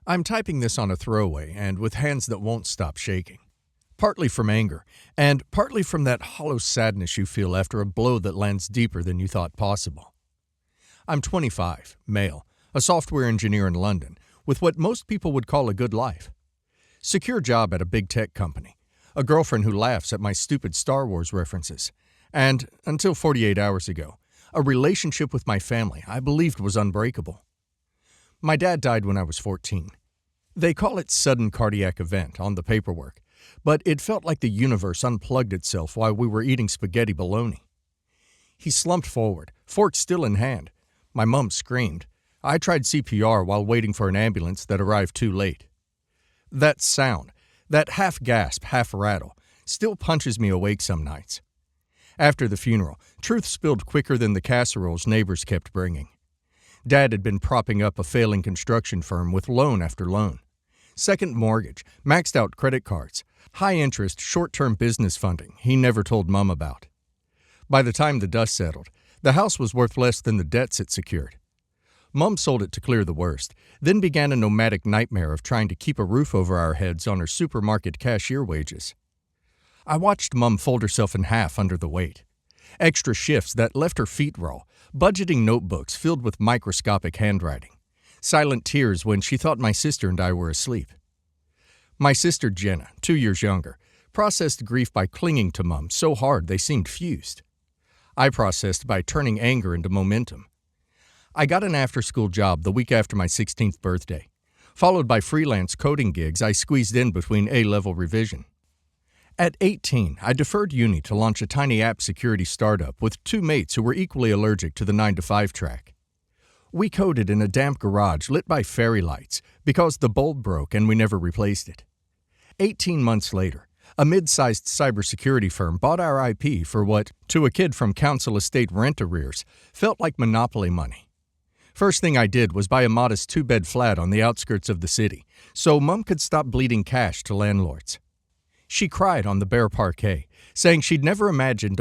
I'm typing this on a throwaway and with hands that won't stop shaking. Partly from anger, and partly from that hollow sadness you feel after a blow that lands deeper than you thought possible. I'm 25, male, a software engineer in London, with what most people would call a good life. Secure job at a big tech company, a girlfriend who laughs at my stupid Star Wars references, and, until 48 hours ago, a relationship with my family I believed was unbreakable. My dad died when I was 14. They call it sudden cardiac event on the paperwork, but it felt like the universe unplugged itself while we were eating spaghetti bologna. He slumped forward, fork still in hand. My mom screamed. I tried CPR while waiting for an ambulance that arrived too late. That sound, that half gasp, half rattle, still punches me awake some nights. After the funeral, truth spilled quicker than the casseroles neighbors kept bringing. Dad had been propping up a failing construction firm with loan after loan. Second mortgage, maxed out credit cards, high-interest, short-term business funding he never told Mom about. By the time the dust settled, the house was worth less than the debts it secured. Mom sold it to clear the worst, then began a nomadic nightmare of trying to keep a roof over our heads on her supermarket cashier wages. I watched Mom fold herself in half under the weight. Extra shifts that left her feet raw, budgeting notebooks filled with microscopic handwriting. Silent tears when she thought my sister and I were asleep. My sister Jenna, 2 years younger, processed grief by clinging to Mom so hard they seemed fused. I processed by turning anger into momentum. I got an after-school job the week after my 16th birthday, followed by freelance coding gigs I squeezed in between A-level revision. At 18, I deferred uni to launch a tiny app security startup with two mates who were equally allergic to the 9-to-5 track. We coded in a damp garage lit by fairy lights because the bulb broke and we never replaced it. 18 months later, a mid-sized cybersecurity firm bought our IP for what, to a kid from council estate rent arrears, felt like monopoly money. First thing I did was buy a modest 2-bed flat on the outskirts of the city, so Mom could stop bleeding cash to landlords. She cried on the bare parquet, saying she'd never imagined